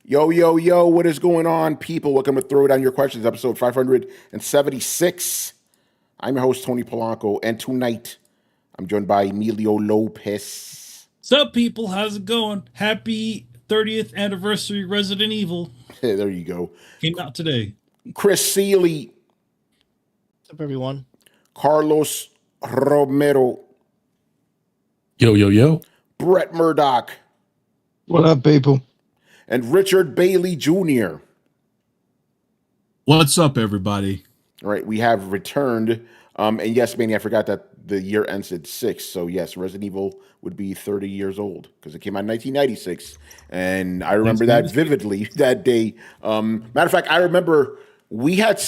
Yo, yo, yo, what is going on, people? Welcome to Throwdown Your Questions, episode 576. I'm your host, Tony Polanco, and tonight I'm joined by Emilio Lopez. What's up, people? How's it going? Happy 30th anniversary Resident Evil. Hey, there you go. Came out today. Chris Seeley. What's up, everyone? Carlos Romero. Yo, yo, yo. Brett Murdoch. What up, people? And Richard Bailey Jr. What's up, everybody? All right, we have returned. And yes, Manny, I forgot that the year ends at 6. So yes, Resident Evil would be 30 years old because it came out in 1996. And I remember that vividly that day. Matter of fact, I remember we had,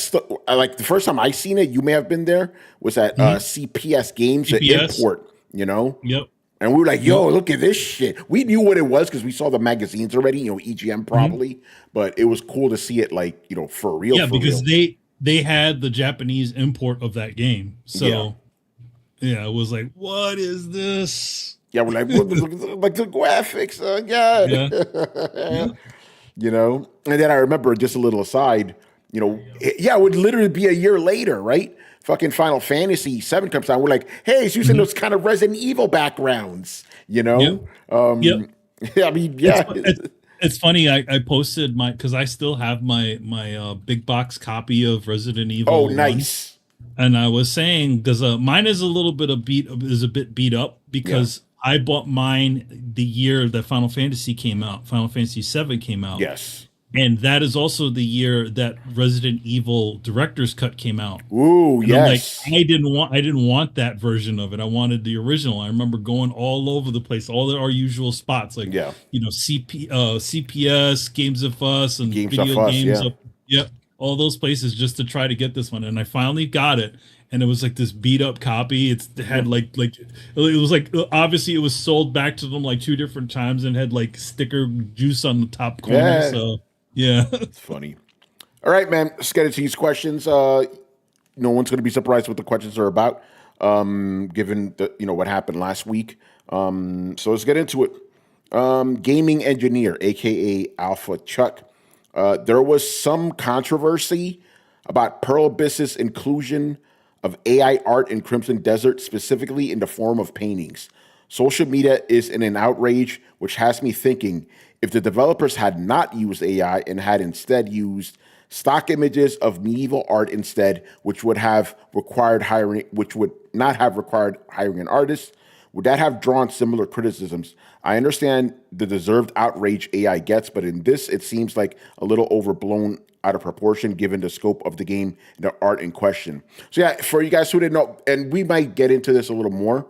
like the first time I seen it, you may have been there, was at CPS Games, the import, you know? Yep. And we were like, yo, look at this shit. We knew what it was because we saw the magazines already, you know, EGM probably. But it was cool to see it, like, you know, for real. Yeah, for because real. they had the Japanese import of that game. So, yeah, it was like, what is this? Yeah, we're like, like the graphics, yeah. You know? And then I remember, just a little aside, you know, it would literally be a year later, right? Fucking Final Fantasy 7 comes out. We're like, hey, it's using those kind of Resident Evil backgrounds, you know? Yep. Yeah, I mean, yeah. It's funny. I posted because I still have my big box copy of Resident Evil. Oh, nice. 1. And I was saying, because mine is a bit beat up because I bought mine the year that Final Fantasy came out. Final Fantasy 7 came out. Yes. And that is also the year that Resident Evil Director's Cut came out. Ooh, and yes. I'm like, I didn't want that version of it. I wanted the original. I remember going all over the place, all our usual spots, like you know, CPS, Games of Us, and video games. All those places just to try to get this one. And I finally got it. And it was like this beat up copy. It had like it was like, obviously it was sold back to them like 2 different times and had like sticker juice on the top corner. Yeah. So yeah, it's funny. All right, man. Let's get into these questions. No one's going to be surprised what the questions are about, given the, you know, what happened last week. So let's get into it. Gaming engineer, aka Alpha Chuck. There was some controversy about Pearl Abyss's inclusion of AI art in Crimson Desert, specifically in the form of paintings. Social media is in an outrage, which has me thinking, if the developers had not used AI and had instead used stock images of medieval art instead, which would not have required hiring an artist, would that have drawn similar criticisms? I understand the deserved outrage AI gets, but in this, it seems like a little overblown, out of proportion, given the scope of the game and the art in question. So yeah, for you guys who didn't know, and we might get into this a little more,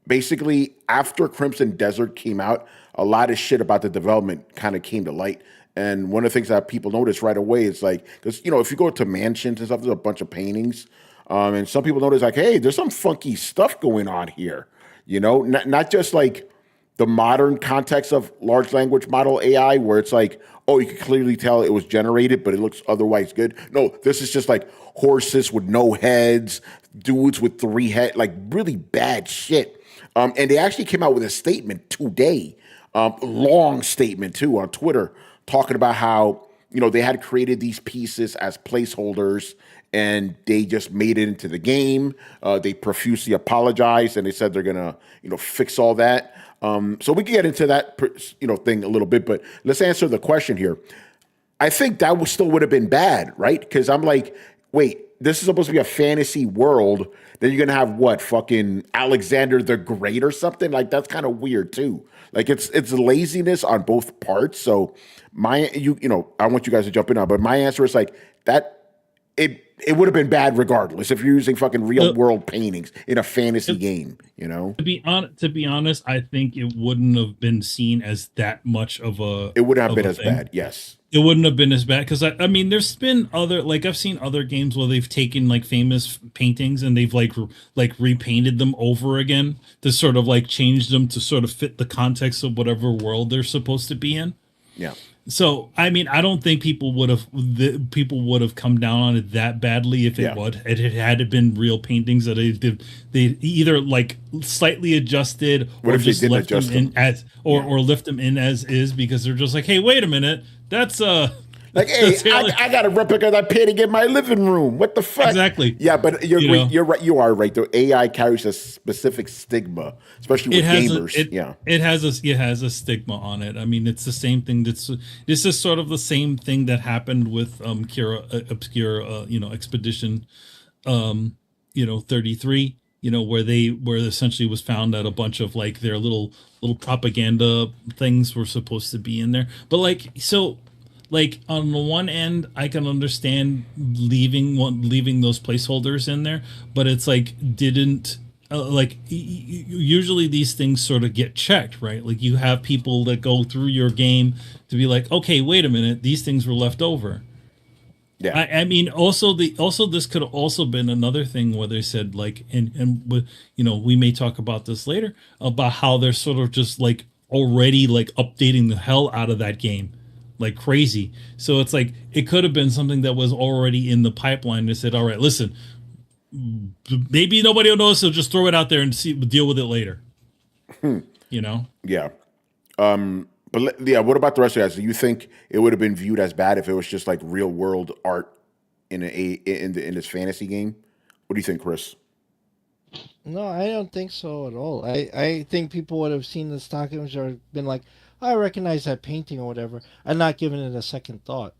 basically, after Crimson Desert came out, a lot of shit about the development kind of came to light. And one of the things that people notice right away is like, because, you know, if you go to mansions and stuff, there's a bunch of paintings. And some people notice like, hey, there's some funky stuff going on here. You know, not just like the modern context of large language model AI, where it's like, oh, you can clearly tell it was generated, but it looks otherwise good. No, this is just like horses with no heads, dudes with 3 heads, like really bad shit. And they actually came out with a statement today, long statement too, on Twitter, talking about how, you know, they had created these pieces as placeholders and they just made it into the game. They profusely apologized and they said they're gonna, you know, fix all that. So we can get into that, you know, thing a little bit, but let's answer the question here. I think that still would have been bad, right? Because I'm like, wait, this is supposed to be a fantasy world. Then you're gonna have what, fucking Alexander the Great or something? Like that's kind of weird too. Like it's laziness on both parts. So you know, I want you guys to jump in on, but my answer is like that. It would have been bad regardless if you're using fucking real world paintings in a fantasy game, you know? To be honest, I think it wouldn't have been seen as that much of a. It wouldn't have been as bad, yes. It wouldn't have been as bad because I mean, there's been other, like I've seen other games where they've taken like famous paintings and they've like repainted them over again to sort of like change them to sort of fit the context of whatever world they're supposed to be in. Yeah. So I mean, I don't think people would have come down on it that badly if it had been real paintings that they either like slightly adjusted or just left them in as or left them in as is, because they're just like, hey, wait a minute, that's like, hey, I got a replica of that painting in my living room. What the fuck? Exactly. Yeah, but you're right. You are right. The AI carries a specific stigma, especially with gamers. It has a stigma on it. I mean, it's the same thing. This is sort of the same thing that happened with Obscure Expedition 33. Where essentially was found that a bunch of like their little propaganda things were supposed to be in there, but like on the one end, I can understand leaving those placeholders in there, but it's like usually these things sort of get checked, right? Like you have people that go through your game to be like, okay, wait a minute, these things were left over. Yeah, I mean, also this could have also been another thing where they said like, and we may talk about this later about how they're sort of just like already like updating the hell out of that game like crazy. So it's like it could have been something that was already in the pipeline. They said, all right, listen, maybe nobody will notice, so just throw it out there and deal with it later. Yeah. But what about the rest of you guys? Do you think it would have been viewed as bad if it was just like real world art in this fantasy game? What do you think, Chris? No, I don't think so at all. I think people would have seen the stock image or been like, I recognize that painting or whatever, and not giving it a second thought.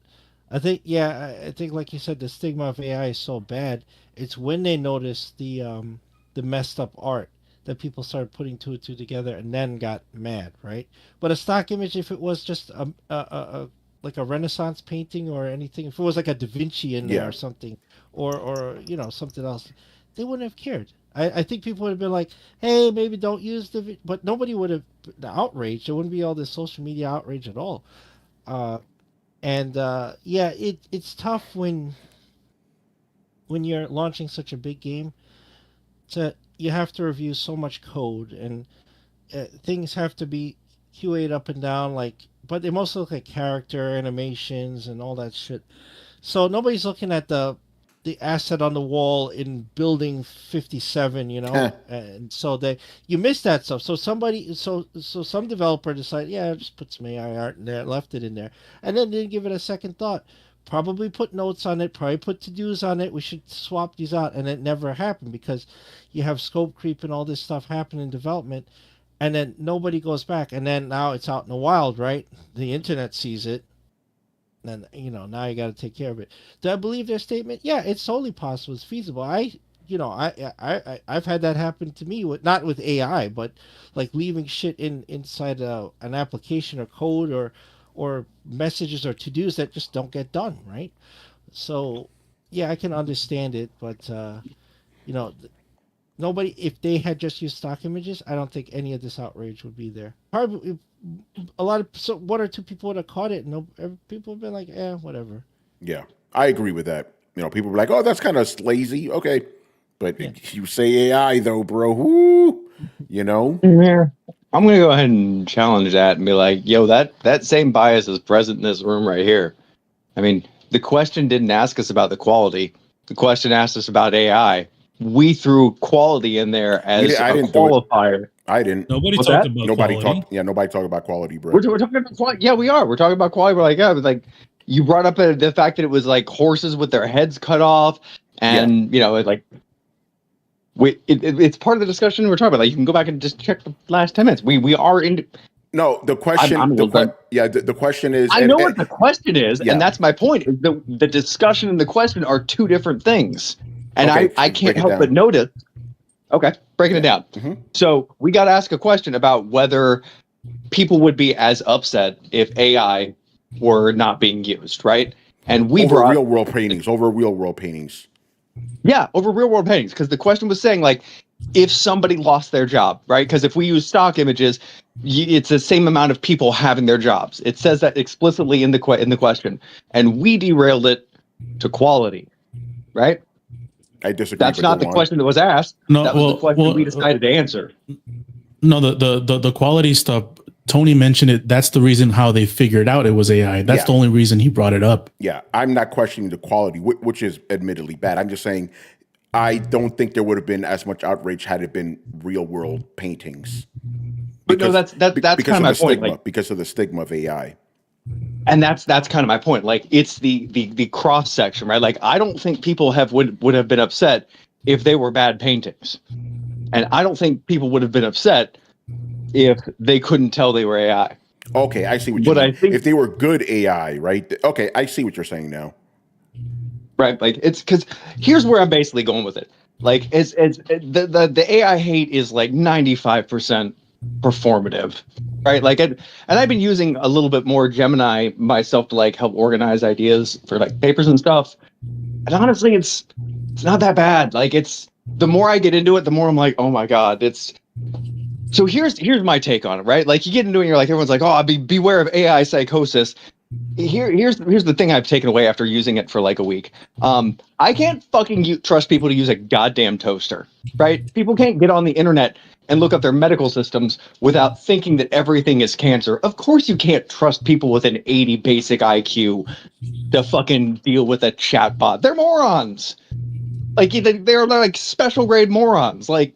I think like you said, the stigma of AI is so bad. It's when they notice the messed up art that people started putting two and two together and then got mad, right? But a stock image, if it was just a like a Renaissance painting or anything, if it was like a Da Vinci in there or something, or something else, they wouldn't have cared. I think people would have been like, hey, maybe don't use but nobody would have the outrage. There wouldn't be all this social media outrage at all. It's tough when you're launching such a big game. You have to review so much code, and things have to be QA'd up and down, but they mostly look like character animations and all that shit. So nobody's looking at the asset on the wall in building 57, and so you miss that stuff. So some developer decided, just put some AI art in there, left it in there, and then didn't give it a second thought. Probably put notes on it, probably put to-dos on it. We should swap these out, and it never happened because you have scope creep and all this stuff happen in development, and then nobody goes back, and then now it's out in the wild, right? The internet sees it. And now you got to take care of it. Do I believe their statement? Yeah, it's totally possible. It's feasible. I've had that happen to me not with AI, but like leaving shit inside an application or code or messages or to-dos that just don't get done, right? So yeah, I can understand it, but nobody, if they had just used stock images, I don't think any of this outrage would be there. Probably one or two people would have caught it, and people would have been like, whatever. Yeah, I agree with that. People were like, oh, that's kind of lazy. Okay. But you say AI though, bro. Whoo, Yeah. I'm going to go ahead and challenge that and be like, yo, that same bias is present in this room right here. I mean, the question didn't ask us about the quality. The question asked us about AI. We threw quality in there as a qualifier. I didn't. Nobody talked about quality. Nobody talked about quality, bro. We're talking about quality. Yeah, we are. We're talking about quality. We're like, you brought up the fact that it was like horses with their heads cut off, and it's part of the discussion we're talking about. Like, you can go back and just check the last 10 minutes. We are in. No, the question. The question is. I know what the question is, and that's my point. Is the discussion and the question are two different things, and I can't help but notice. Okay, breaking it down. Mm-hmm. So we got to ask a question about whether people would be as upset if AI were not being used, right? And over real world paintings. Yeah, over real world paintings, because the question was saying like, if somebody lost their job, right? Because if we use stock images, it's the same amount of people having their jobs. It says that explicitly in the question, and we derailed it to quality, right? I disagree. That's not the question that was asked. No, that was the question we decided to answer. No, the quality stuff Tony mentioned it. That's the reason how they figured out it was AI. That's the only reason he brought it up. Yeah, I'm not questioning the quality, which is admittedly bad. I'm just saying I don't think there would have been as much outrage had it been real world paintings. But no, that's kind of my point. Like, because of the stigma of AI. And that's kind of my point. Like, it's the cross section, right? Like, I don't think people would have been upset if they were bad paintings, and I don't think people would have been upset if they couldn't tell they were AI. Okay, I see what you mean. I think if they were good AI, right? Okay, I see what you're saying now. Right, like it's because here's where I'm basically going with it. Like, it's the AI hate is like 95% performative, right? Like, and I've been using a little bit more Gemini myself to like help organize ideas for like papers and stuff. And honestly, it's not that bad. Like, it's the more I get into it, the more I'm like, oh my god, it's. So here's my take on it, right? Like, you get into it, and you're like, everyone's like, oh, beware of AI psychosis. Here's the thing I've taken away after using it for like a week. I can't fucking trust people to use a goddamn toaster, right? People can't get on the internet and look up their medical systems without thinking that everything is cancer. Of course you can't trust people with an 80 basic IQ to fucking deal with a chatbot. They're morons. Like, they're like special grade morons. Like,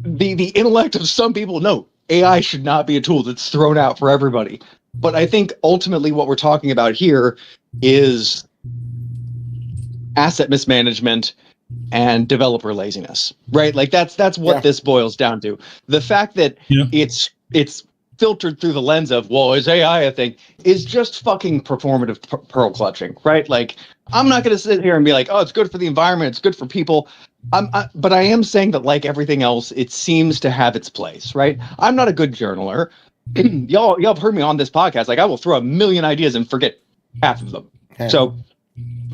the intellect of some people, no, AI should not be a tool that's thrown out for everybody. But I think ultimately what we're talking about here is asset mismanagement and developer laziness, right? Like, that's what this boils down to. The fact that it's filtered through the lens of, well, is AI a thing, is just fucking performative pearl clutching, right? Like, I'm not going to sit here and be like, oh, it's good for the environment, it's good for people. But I am saying that, like everything else, it seems to have its place, right? I'm not a good journaler. y'all have heard me on this podcast. Like, I will throw a million ideas and forget half of them. So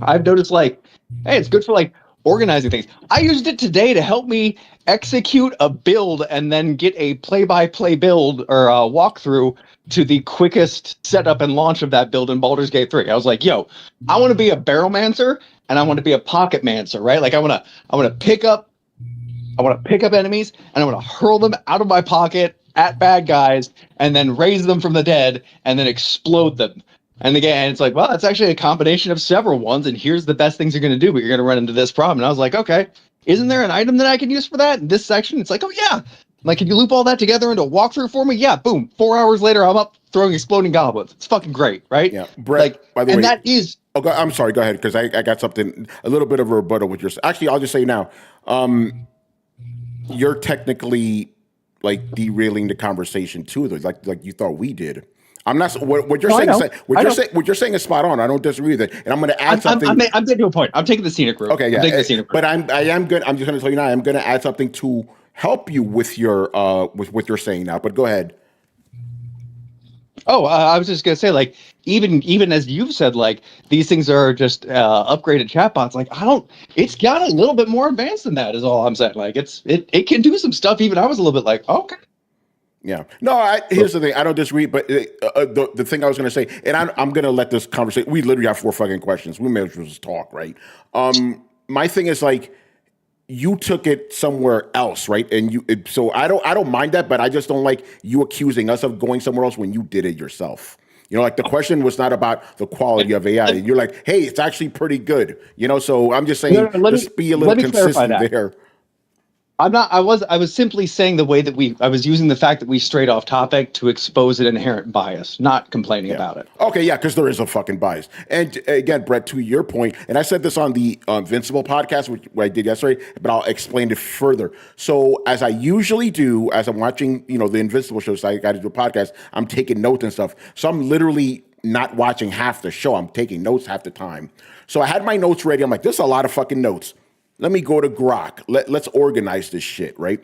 I've noticed, like, hey, it's good for like organizing things. I used it today to help me execute a build and then get a play-by-play build or a walkthrough to the quickest setup and launch of that build in Baldur's Gate 3. I was like, yo, I want to be a barrelmancer and I want to be a pocket mancer, right? Like, I want to pick up enemies and I want to hurl them out of my pocket at bad guys and then raise them from the dead and then explode them. And again, it's like, well, it's actually a combination of several ones, and here's the best things you're going to do, but you're going to run into this problem. And I was like, okay, isn't there an item that I can use for that in this section? It's like, oh yeah. Like, can you loop all that together into a walkthrough for me? Yeah, boom. 4 hours later, I'm up throwing exploding goblins. It's fucking great, right? Yeah, Brett, like, by the way, that is. Oh, I'm sorry. Go ahead, because I got something, a little bit of a rebuttal with your. Actually, I'll just say now, you're technically like derailing the conversation too, like you thought we did. I'm not. What you're saying. What you're saying is spot on. I don't disagree with it. And I'm going to add something. I'm getting to a point. I'm taking the scenic route. Okay, yeah. But I am good. I'm just going to tell you now. I'm going to add something to help you with your with what you're saying now. But go ahead. Oh, I was just going to say, like, even as you've said, like, these things are just upgraded chatbots. Like, it's got a little bit more advanced than that. Is all I'm saying. Like, it can do some stuff. Even I was a little bit like, okay. Yeah. No, here's the thing. I don't disagree, but the thing I was going to say, and I'm going to let this conversation, we literally have 4 fucking questions. We may as well just talk, right? My thing is, like, you took it somewhere else, right? And so I don't mind that, but I just don't like you accusing us of going somewhere else when you did it yourself. You know, like, the question was not about the quality of AI. You're like, hey, it's actually pretty good. You know, so I'm just saying, let's be a little consistent there. I was simply saying the way that I was using the fact that we strayed off topic to expose an inherent bias, not complaining about it. Okay, yeah, because there is a fucking bias. And again, Brett, to your point, and I said this on the Invincible podcast, which I did yesterday, but I'll explain it further. So as I usually do, as I'm watching, the Invincible show, so I got to do a podcast, I'm taking notes and stuff. So I'm literally not watching half the show. I'm taking notes half the time. So I had my notes ready. I'm like, this is a lot of fucking notes. Let me go to Grok. Let's organize this shit, right?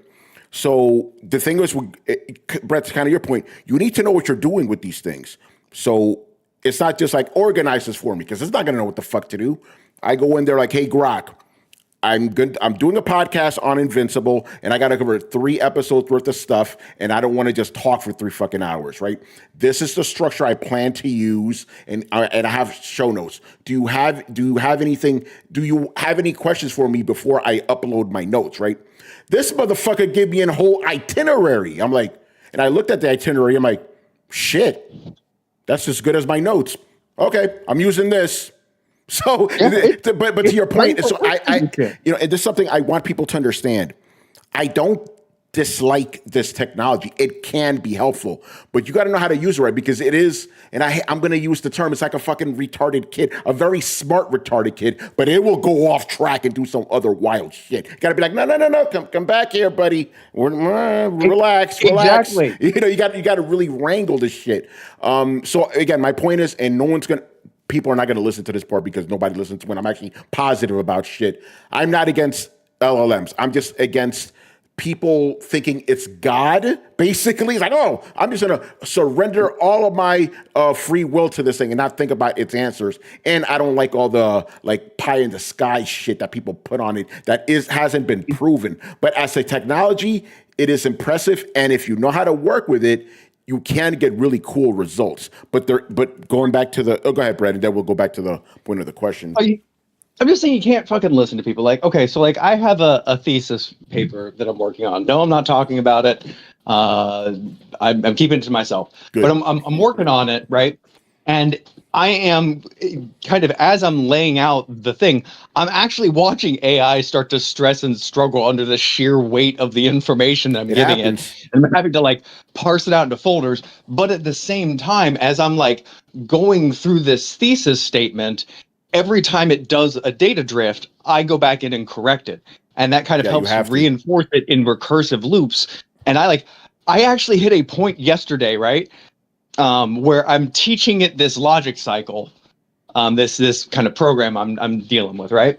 So the thing is, Brett, kind of your point, you need to know what you're doing with these things. So it's not just like, organize this for me, because it's not going to know what the fuck to do. I go in there like, hey, Grok, I'm doing a podcast on Invincible, and I got to cover 3 episodes worth of stuff, and I don't want to just talk for 3 fucking hours, right? This is the structure I plan to use, and I have show notes. Do you have any questions for me before I upload my notes, right? This motherfucker gave me a whole itinerary. I'm like, And I looked at the itinerary. I'm like, shit, that's as good as my notes. Okay, I'm using this. So, but to your point, so I and this is something I want people to understand. I don't dislike this technology. It can be helpful, but you got to know how to use it right, because it is, and I'm going to use the term, it's like a fucking retarded kid, a very smart retarded kid, but it will go off track and do some other wild shit. You got to be like, no, come back here, buddy. Relax. Exactly. You got to really wrangle this shit. So again, my point is, and people are not going to listen to this part because nobody listens when I'm actually positive about shit. I'm not against LLMs. I'm just against people thinking it's God, basically. It's like, oh, I'm just going to surrender all of my free will to this thing and not think about its answers. And I don't like all the pie in the sky shit that people put on it that hasn't been proven. But as a technology, it is impressive. And if you know how to work with it, you can get really cool results. But going back to go ahead, Brad, and then we'll go back to the point of the question. I'm just saying you can't fucking listen to people. Like, okay, so like I have a thesis paper that I'm working on. No, I'm not talking about it. I'm keeping it to myself. Good. But I'm working on it, right? And I am kind of, as I'm laying out the thing, I'm actually watching AI start to stress and struggle under the sheer weight of the information that I'm giving it. And I'm having to like parse it out into folders. But at the same time, as I'm like going through this thesis statement, every time it does a data drift, I go back in and correct it. And that kind of helps reinforce it in recursive loops. And I actually hit a point yesterday, right? Where I'm teaching it this logic cycle, this kind of program I'm dealing with, right?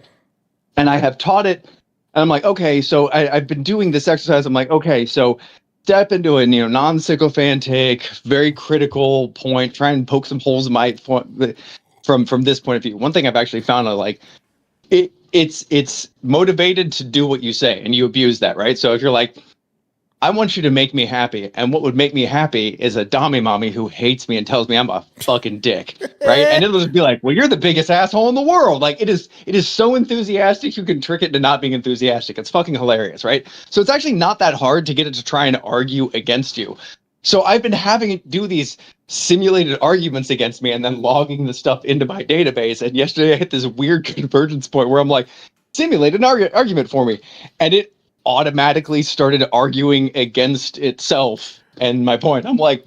And I have taught it, and I'm like, okay, so I've been doing this exercise. I'm like, okay, so step into a non-sycophantic, very critical point, try and poke some holes in my from this point of view. One thing I've actually found, it's motivated to do what you say, and you abuse that, right? So if you're like, I want you to make me happy, and what would make me happy is a dummy mommy who hates me and tells me I'm a fucking dick, right? And it'll just be like, well, you're the biggest asshole in the world. Like it is so enthusiastic, you can trick it into not being enthusiastic. It's fucking hilarious, right? So it's actually not that hard to get it to try and argue against you. So I've been having it do these simulated arguments against me and then logging the stuff into my database. And yesterday I hit this weird convergence point where I'm like, simulate an argument for me. And it automatically started arguing against itself and my point. I'm like,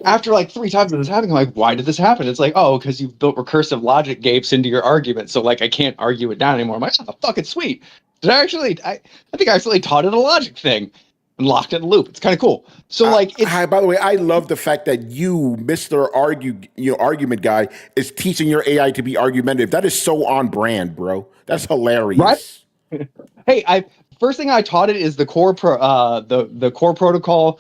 after like 3 times of this happening, I'm like, why did this happen? It's like, oh, because you've built recursive logic gates into your argument. So like, I can't argue it down anymore. I'm like, oh, fucking sweet. I think I actually taught it a logic thing. Locked in a loop. It's kind of cool. So like, by the way, I love the fact that you, Mr. Argument guy, is teaching your AI to be argumentative. That is so on brand, bro. That's hilarious. Right? Hey, first thing I taught it is the core the core protocol.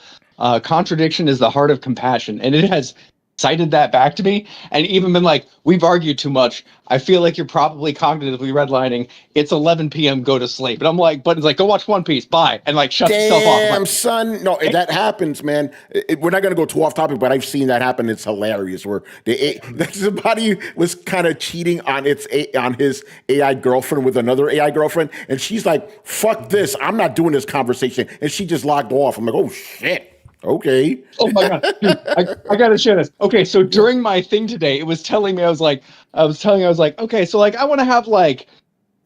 Contradiction is the heart of compassion, and it has cited that back to me and even been like, we've argued too much. I feel like you're probably cognitively redlining. It's 11 p.m. Go to sleep. And I'm like, but it's like, go watch One Piece. Bye. And like, shut yourself off. Damn, son. No, that happens, man. We're not going to go too off topic, but I've seen that happen. It's hilarious. Where somebody was kind of cheating on his AI girlfriend with another AI girlfriend. And she's like, fuck this. I'm not doing this conversation. And she just logged off. I'm like, oh, shit. Okay. Oh my god, dude, I gotta share this. Okay, so during my thing today, it was telling me I was like, okay, so like I want to have like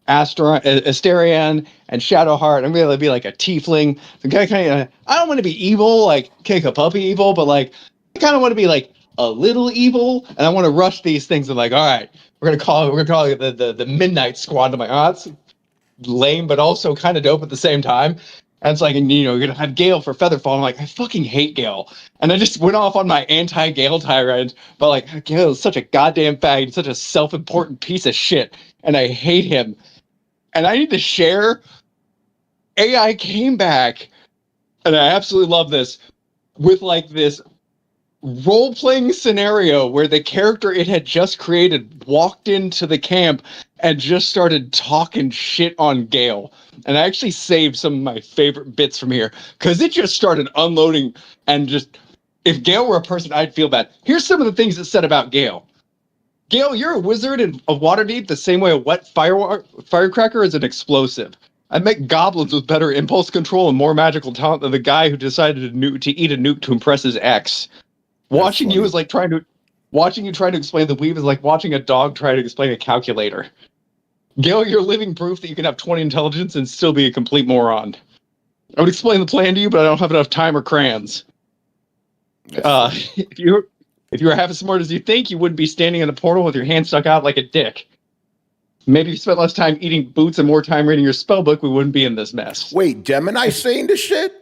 Asterion and Shadowheart. I'm gonna be like a tiefling. I don't want to be evil, like kick a puppy evil, but like I kind of want to be like a little evil, and I want to rush these things. And like, all right, we're gonna call it the Midnight Squad. I'm like, oh, that's lame, but also kind of dope at the same time. And it's like, you're going to have Gale for Featherfall. I'm like, I fucking hate Gale. And I just went off on my anti-Gale tirade. But like, Gale is such a goddamn fag, such a self-important piece of shit. And I hate him. And I need to share. AI came back, and I absolutely love this, with like this role-playing scenario where the character it had just created walked into the camp and just started talking shit on Gale. And I actually saved some of my favorite bits from here because it just started unloading. And just, if Gale were a person, I'd feel bad. Here's some of the things it said about Gale. Gale, you're a wizard of Waterdeep the same way a wet firecracker is an explosive. I met goblins with better impulse control and more magical talent than the guy who decided to eat a nuke to impress his ex. Watching you trying to explain the weave is like watching a dog try to explain a calculator. Gale, you're living proof that you can have 20 intelligence and still be a complete moron. I would explain the plan to you, but I don't have enough time or crayons. If you were half as smart as you think, you wouldn't be standing in a portal with your hand stuck out like a dick. Maybe if you spent less time eating boots and more time reading your spell book, we wouldn't be in this mess. Wait, Gemini saying this shit?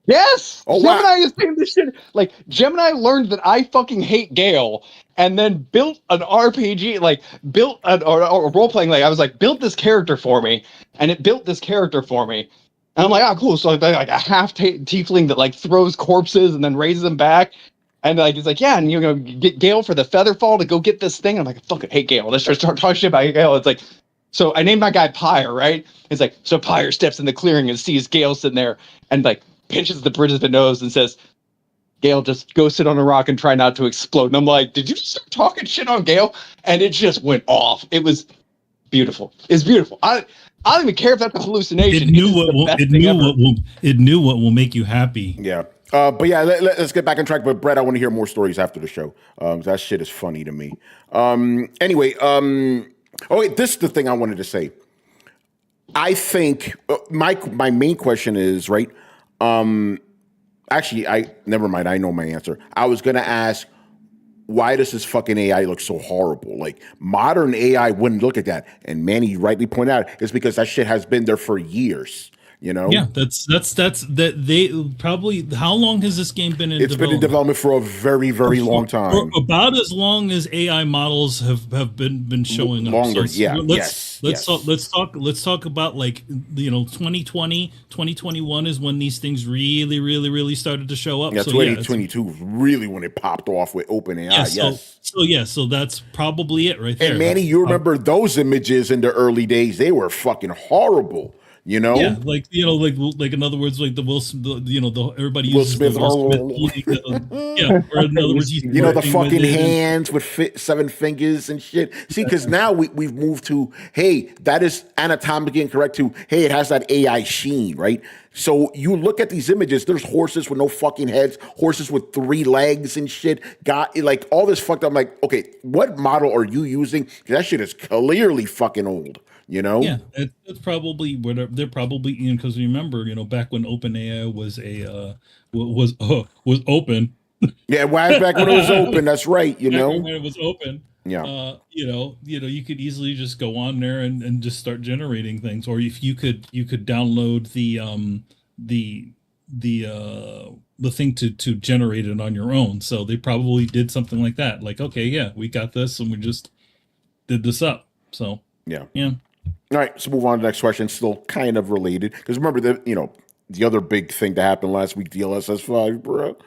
Yes! Oh, Gemini is saying this shit. Like, Gemini learned that I fucking hate Gale and then built an RPG, built a role-playing, I was like, build this character for me, and it built this character for me. And I'm like, oh, cool. So, like a half-tiefling that, throws corpses and then raises them back. And, he's like, yeah, and you're going to get Gale for the Featherfall to go get this thing. And I'm like, I fucking hate Gale. Let's just start talking shit about Gale. It's like, so I named my guy Pyre, right? It's like, so Pyre steps in the clearing and sees Gale sitting there and, pinches the bridge of the nose and says, Gale, just go sit on a rock and try not to explode. And I'm like, did you just start talking shit on Gale? And it just went off. It was beautiful. It's beautiful. I don't even care if that's a hallucination. It knew what will make you happy. Yeah. But yeah, let's get back on track. But Brett, I want to hear more stories after the show. That shit is funny to me. Anyway, this is the thing I wanted to say. I think my main question is, right? Actually, never mind. I know my answer. I was gonna ask, why does this fucking AI look so horrible? Like, modern AI wouldn't look at that. And Manny rightly pointed out, it's because that shit has been there for years. You know? Yeah, that's that they probably, how long has this game been in development? It's been in development for a very, very long time. For about as long as AI models have been showing up. Longer, so yeah. Let's talk about 2020, 2021 is when these things really started to show up. Yeah, 2022 was really when it popped off with OpenAI. So that's probably it right there. And Manny, you remember those images in the early days? They were fucking horrible. You know, yeah, like in other words, like everybody uses Will Smith. Or in other words, the fucking hands with 7 fingers and shit. See, because now we've moved to, hey, that is anatomically incorrect. To, hey, it has that AI sheen, right? So you look at these images. There's horses with no fucking heads, horses with 3 legs and shit. Got all this fucked up. I'm like, okay, what model are you using? That shit is clearly fucking old. You know, yeah, that's probably where they're probably because remember, back when OpenAI was was open. Yeah, back when it was open. That's right. When it was open. Yeah. You could easily just go on there and just start generating things, or if you could download the thing to generate it on your own. So they probably did something like that. Like, okay, yeah, we got this, and we just did this up. So yeah. All right, so move on to the next question. Still kind of related, because remember the other big thing that happened last week, DLSS 5, bro.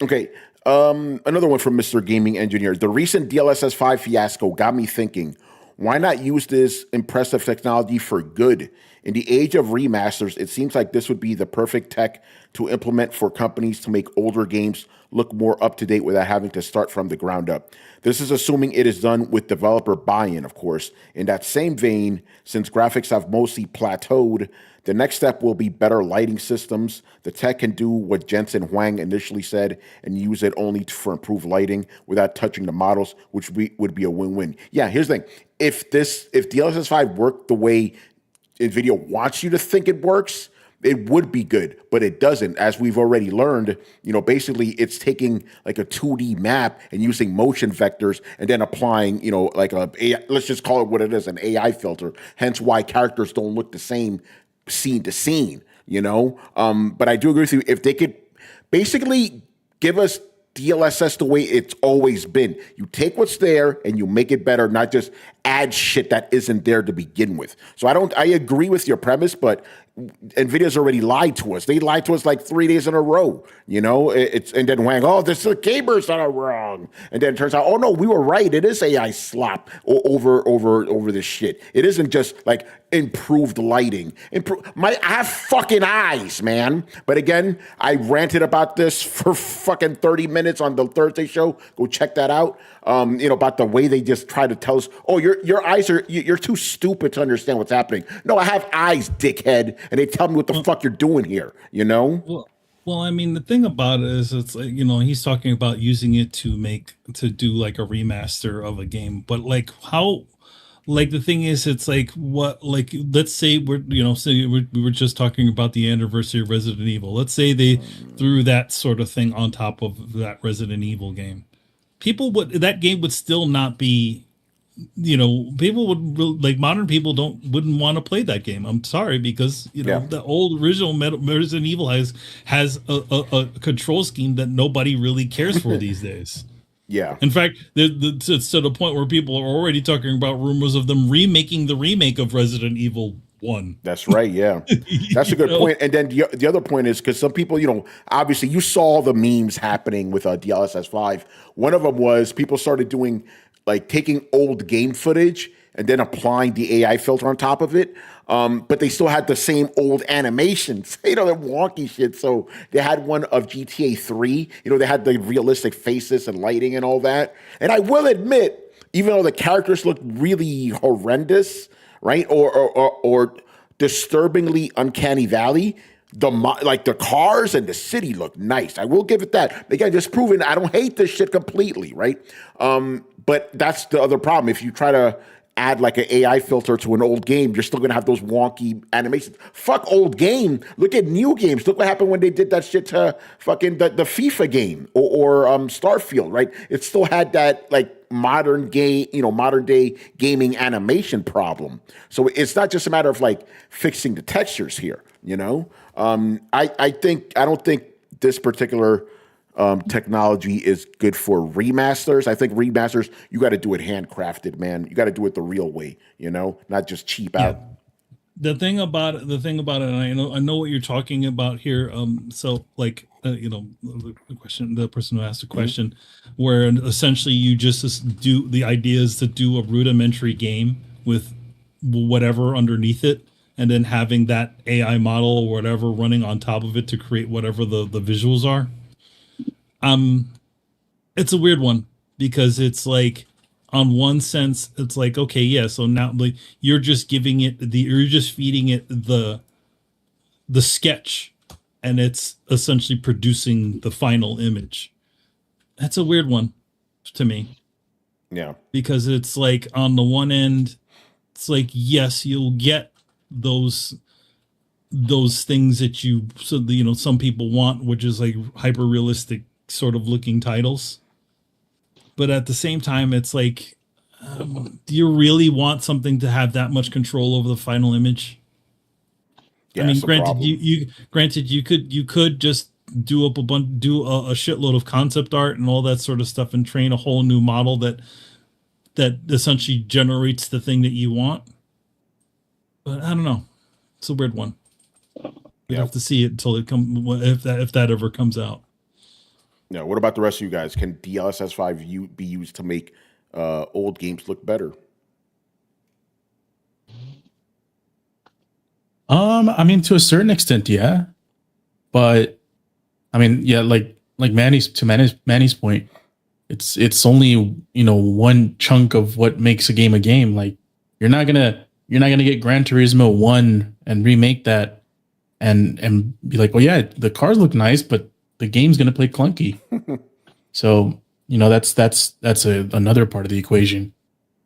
Okay, another one from Mr. Gaming Engineer. The recent DLSS 5 fiasco got me thinking, why not use this impressive technology for good? In the age of remasters, it seems like this would be the perfect tech to implement for companies to make older games look more up-to-date without having to start from the ground up. This is assuming it is done with developer buy-in, of course. In that same vein, since graphics have mostly plateaued, the next step will be better lighting systems. The tech can do what Jensen Huang initially said and use it only for improved lighting without touching the models, which would be a win-win. Yeah, here's the thing. If DLSS 5 worked the way NVIDIA wants you to think it works, it would be good, but it doesn't. As we've already learned, basically it's taking like a 2D map and using motion vectors and then applying, let's just call it what it is, an AI filter. Hence why characters don't look the same scene to scene, But I do agree with you. If they could basically give us DLSS the way it's always been. You take what's there and you make it better, not just add shit that isn't there to begin with. So I agree with your premise, but NVIDIA's already lied to us. They lied to us like 3 days in a row, and then Wang, this is the gamers that are wrong. And then it turns out, oh no, we were right. It is AI slop over this shit. It isn't just like improved lighting. I have fucking eyes, man. But again, I ranted about this for fucking 30 minutes on the Thursday show. Go check that out. About the way they just try to tell us, oh, your eyes are you're too stupid to understand what's happening. No, I have eyes, dickhead, and they tell me what the fuck you're doing here. You know. Well, I mean, the thing about it is, it's like, he's talking about using it to do like a remaster of a game, but like how, like the thing is, it's like what, like let's say we were just talking about the anniversary of Resident Evil. Let's say they threw that sort of thing on top of that Resident Evil game. That game would still not be, people would, like, modern people wouldn't want to play that game. I'm sorry, because the old original Resident Evil has a control scheme that nobody really cares for these days. Yeah. In fact, it's to the point where people are already talking about rumors of them remaking the remake of Resident Evil 1. That's right. Yeah, that's a good point. And then the other point is, because some people, obviously you saw the memes happening with DLSS 5. One of them was people started doing, like, taking old game footage and then applying the AI filter on top of it. But they still had the same old animations, the wonky shit. So they had one of GTA 3, they had the realistic faces and lighting and all that. And I will admit, even though the characters looked really horrendous, right, or disturbingly uncanny valley, the cars and the city look nice. I will give it that. Again, just proving I don't hate this shit completely, right? But that's the other problem. If you try to add like an AI filter to an old game, you're still gonna have those wonky animations. Fuck old game. Look at new games. Look what happened when they did that shit to fucking the FIFA game or Starfield, right? It still had that like modern day gaming animation problem. So it's not just a matter of like fixing the textures here, I don't think this particular technology is good for remasters. I think remasters, you got to do it handcrafted, man. You got to do it the real way, not just cheap out. The thing about it, and I know what you're talking about here. So like, the person who asked the question, where essentially you just do, the idea is to do a rudimentary game with whatever underneath it, and then having that AI model or whatever running on top of it to create whatever the visuals are. It's a weird one, because it's like, on one sense, it's like, okay, yeah, so now like you're just feeding it the sketch, and it's essentially producing the final image. That's a weird one to me. Yeah. Because it's like, on the one end, it's like, yes, you'll get those things that some people want, which is like hyper realistic sort of looking titles. But at the same time, it's like, do you really want something to have that much control over the final image? Yeah, I mean, granted, you could just do a shitload of concept art and all that sort of stuff and train a whole new model that essentially generates the thing that you want. But I don't know. It's a weird one. You have to see it until it if that ever comes out. Yeah. What about the rest of you guys? Can DLSS 5 be used to make old games look better? I mean, to a certain extent, yeah. But I mean, yeah, like Manny's point, it's only, one chunk of what makes a game a game. Like, you're not gonna get Gran Turismo 1 and remake that and be like, well, yeah, the cars look nice, but the game's gonna play clunky. So, that's another part of the equation.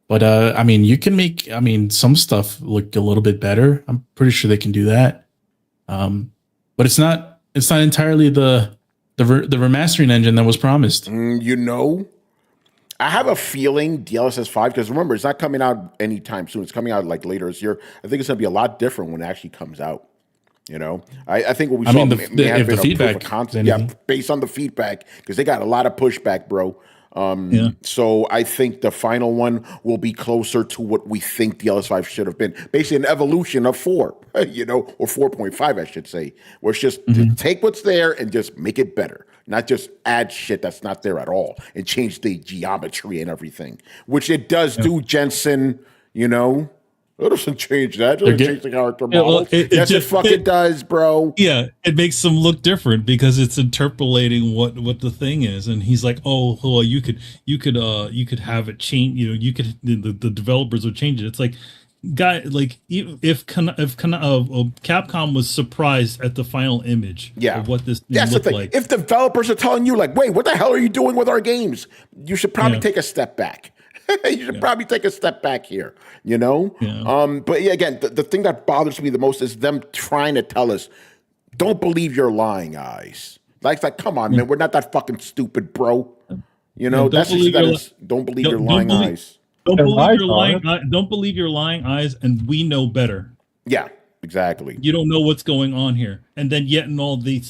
But I mean, you can make some stuff look a little bit better. I'm pretty sure they can do that. But it's not entirely the remastering engine that was promised. I have a feeling DLSS 5, because remember, it's not coming out anytime soon. It's coming out like later this year. I think it's going to be a lot different when it actually comes out. I think what we saw may have been a proof of concept. Yeah, based on the feedback, because they got a lot of pushback, bro. So I think the final one will be closer to what we think DLSS 5 should have been. Basically an evolution of 4, or 4.5, I should say, where it's just to take what's there and just make it better. Not just add shit that's not there at all and change the geometry and everything, which it does do, Jensen, It doesn't change that. It doesn't change the character model. Yes, it fucking does, bro. Yeah, it makes them look different because it's interpolating what the thing is, and he's like, "Oh, well, you could have it change. You know, you could the developers would change it." It's like, like if Capcom was surprised at the final image of what this looked like. If developers are telling you, like, "Wait, what the hell are you doing with our games?" You should probably take a step back. You should probably take a step back here, you know? Yeah. But again, the thing that bothers me the most is them trying to tell us, don't believe your lying eyes. Like, come on, man, we're not that fucking stupid, bro. You know, don't believe your lying eyes. Don't believe your lying eyes, and we know better. Yeah. Exactly. You don't know what's going on here, and then yet and all they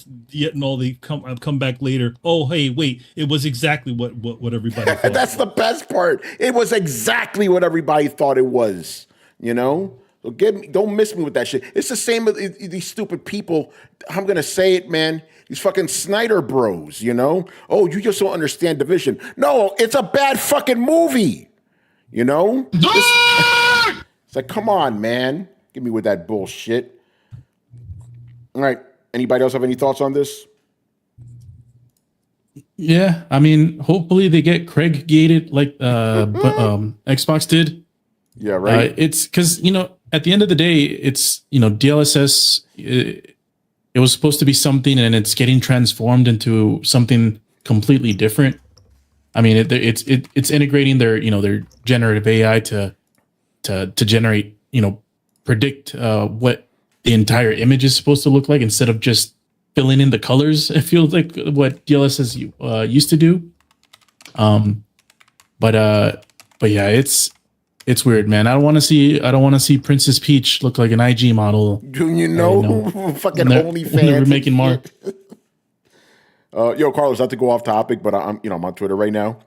come back later. Oh, hey, wait! It was exactly what everybody thought. That's the best part. It was exactly what everybody thought it was. You know, so don't miss me with that shit. It's the same with these stupid people. I'm gonna say it, man. These fucking Snyder bros. You know? Oh, you just don't understand Division. No, it's a bad fucking movie. You know? It's like, come on, man. Give me with that bullshit. All right. Anybody else have any thoughts on this? Yeah, I mean, hopefully they get Craig gated like Xbox did. Yeah, right. It's because, you know, at the end of the day, it's, you know, DLSS. It was supposed to be something, and it's getting transformed into something completely different. I mean, it's integrating their generative AI to generate, you know, predict what the entire image is supposed to look like instead of just filling in the colors. It feels like what DLSS used to do. But yeah, it's weird, man. I don't want to see Princess Peach look like an IG model. Do you know? Fucking OnlyFans. They're making more. Yo, Carlos, not to go off topic, but I'm on Twitter right now,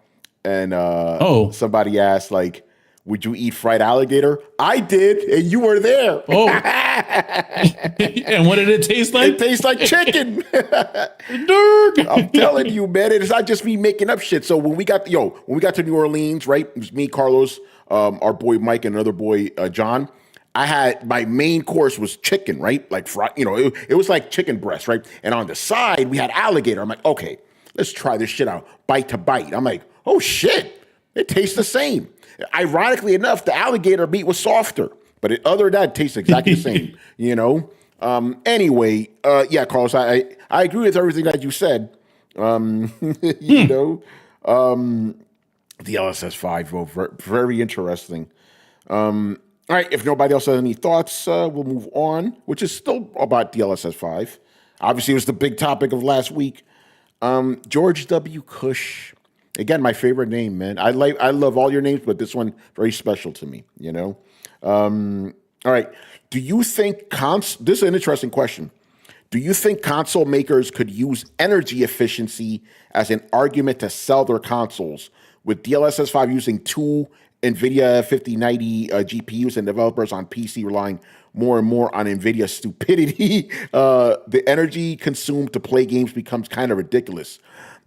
and somebody asked, like, would you eat fried alligator? I did, and you were there. Oh. And what did it taste like? It tastes like chicken. I'm telling you, man. It's not just me making up shit. So when we got to New Orleans, right? It was me, Carlos, our boy Mike, and another boy, John. I had my main course was chicken, right? Like fried, it was like chicken breast, right? And on the side, we had alligator. I'm like, okay, let's try this shit out, bite to bite. I'm like, oh shit, it tastes the same. Ironically enough, the alligator meat was softer, but other than that, it tastes exactly the same, you know? Anyway, yeah, Carlos, I agree with everything that you said. You know, the LSS 5, very interesting. All right, if nobody else has any thoughts, we'll move on, which is still about DLSS 5. Obviously, it was the big topic of last week. George W. Cush. Again, my favorite name, man. I love all your names, but this one very special to me, you know? All right. Do you think this is an interesting question. Do you think console makers could use energy efficiency as an argument to sell their consoles, with DLSS 5 using two NVIDIA 5090 GPUs and developers on PC relying more and more on NVIDIA stupidity? The energy consumed to play games becomes kind of ridiculous.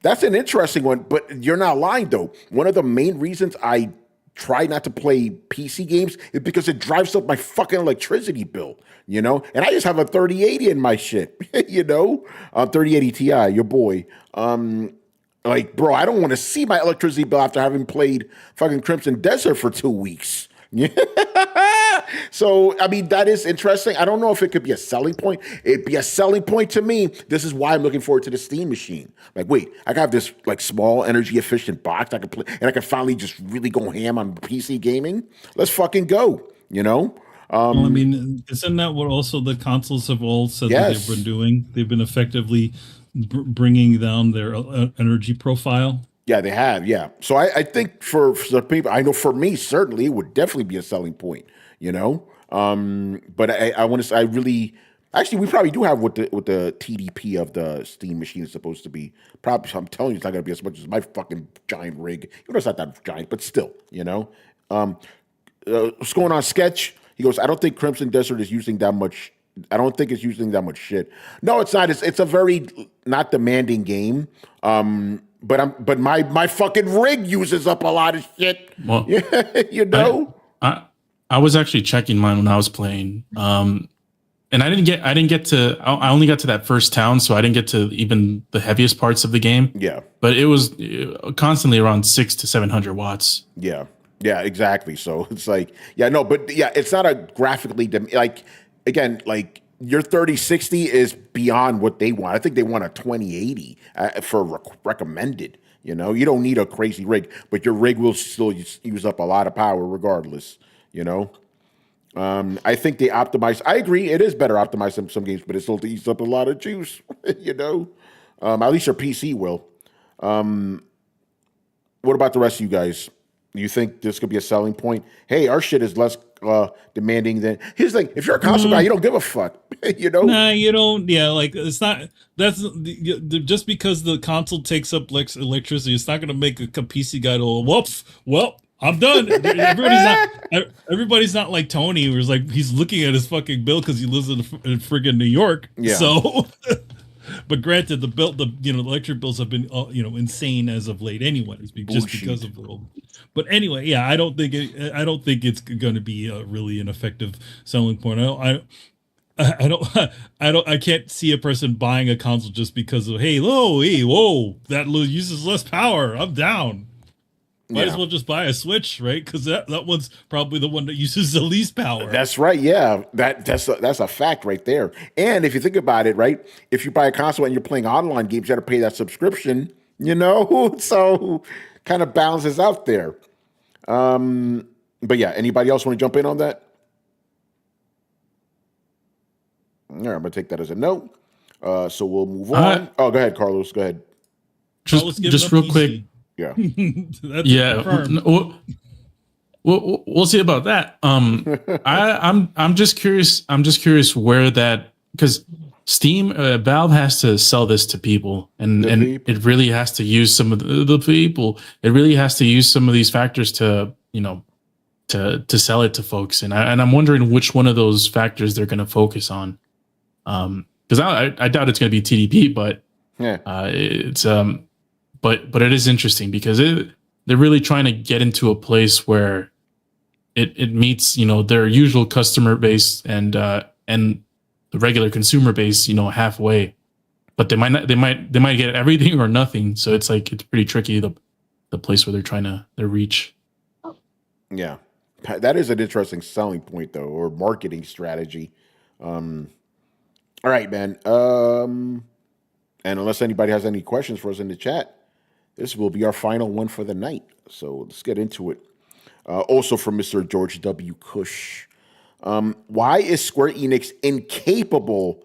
That's an interesting one, but you're not lying, though. One of the main reasons I try not to play PC games is because it drives up my fucking electricity bill, you know? And I just have a 3080 in my shit, you know? 3080 Ti, your boy. Like, bro, I don't want to see my electricity bill after having played fucking Crimson Desert for 2 weeks. So, I mean, that is interesting. I don't know if it could be a selling point. It'd be a selling point to me. This is why I'm looking forward to the Steam machine. Like, wait, I got this like small energy efficient box I can play, and I can finally just really go ham on PC gaming. Let's fucking go, you know? Well, I mean, isn't that what also the consoles have all said that they've been doing? They've been effectively bringing down their energy profile. Yeah, they have. Yeah. So I think for the people, I know for me, certainly it would definitely be a selling point, you know? But I want to say, actually, we probably do have what the TDP of the Steam machine is supposed to be. Probably, I'm telling you, it's not going to be as much as my fucking giant rig. You know, it's not that giant, but still, you know? What's going on, Sketch? He goes, I don't think Crimson Desert is using that much. I don't think it's using that much shit. No, it's not. It's a very not demanding game. But my fucking rig uses up a lot of shit. Well, you know. I was actually checking mine when I was playing. And I didn't get to. I only got to that first town, so I didn't get to even the heaviest parts of the game. Yeah, but it was constantly around 600 to 700 watts. Yeah, exactly. So it's like, but it's not a graphically like, again, like your 3060 is beyond what they want. I think they want a 2080 for recommended. You don't need a crazy rig, but your rig will still use up a lot of power regardless. I think they optimize. I agree, it is better optimized than some games, but it still eats up a lot of juice. At least your PC will. What about the rest of you guys? Do you think this could be a selling point? Hey, our shit is less demanding than. Here's the thing: if you're a console guy, you don't give a fuck. Nah, you don't. Yeah, like it's not. That's just because the console takes up electricity. It's not going to make a PC guy go, "Whoops, well, I'm done." Everybody's not like Tony, who's like he's looking at his fucking bill because he lives in friggin' New York. Yeah. So, but granted, the electric bills have been insane as of late, anyways, just because of the old. But anyway, yeah, I don't think it's going to be really an effective selling point. I can't see a person buying a console just because of whoa, that uses less power. I'm down. Might as well just buy a Switch, right? Because that one's probably the one that uses the least power. That's right. Yeah, that's a fact right there. And if you think about it, right, if you buy a console and you're playing online games, you got to pay that subscription. So kind of balances out there. But yeah, anybody else want to jump in on that? All right, I'm gonna take that as a no. So we'll move on. Go ahead, Carlos. Go ahead. Just real quick. Yeah. We'll see about that. I'm just curious. I'm just curious where that, because Steam, Valve has to sell this to people, and it really has to use some of the people. It really has to use some of these factors to to sell it to folks, and I'm wondering which one of those factors they're going to focus on. Because I doubt it's going to be TDP, but it's but it is interesting because they're really trying to get into a place where it meets their usual customer base and the regular consumer base halfway, but they might get everything or nothing. So it's pretty tricky, the place where they're trying to reach. Yeah, that is an interesting selling point though, or marketing strategy. All right, man. And unless anybody has any questions for us in the chat, this will be our final one for the night. So let's get into it. Also from Mr. George W. Cush. Why is Square Enix incapable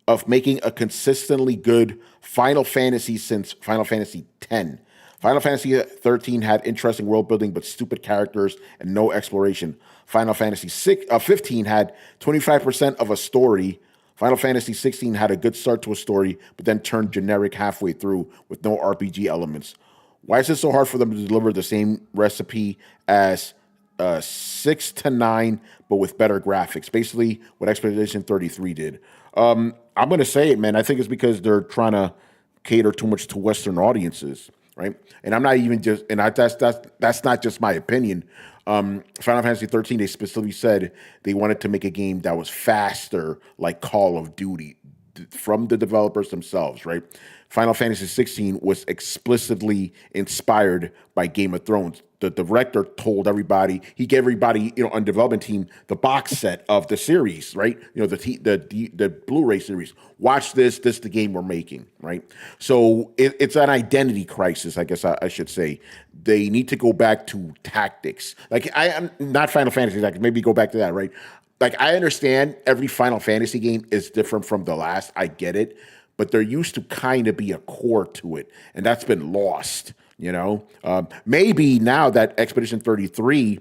of making a consistently good Final Fantasy since Final Fantasy X? Final Fantasy 13 had interesting world building, but stupid characters and no exploration. Final Fantasy 15 had 25% of a story. Final Fantasy 16 had a good start to a story, but then turned generic halfway through with no RPG elements. Why is it so hard for them to deliver the same recipe as 6 to 9, but with better graphics? Basically, what Expedition 33 did. I'm going to say it, man. I think it's because they're trying to cater too much to Western audiences, right? And I'm not even just, and that's not just my opinion. Final Fantasy 13, they specifically said they wanted to make a game that was faster, like Call of Duty, from the developers themselves, right? Final Fantasy 16 was explicitly inspired by Game of Thrones. The director told everybody, he gave everybody, on development team, the box set of the series, right? The Blu-ray series. Watch this. This is the game we're making, right? So it's an identity crisis, I guess I should say. They need to go back to tactics. I'm not Final Fantasy, maybe go back to that, right? I understand every Final Fantasy game is different from the last. I get it. But there used to kind of be a core to it, and that's been lost, Maybe now that Expedition 33,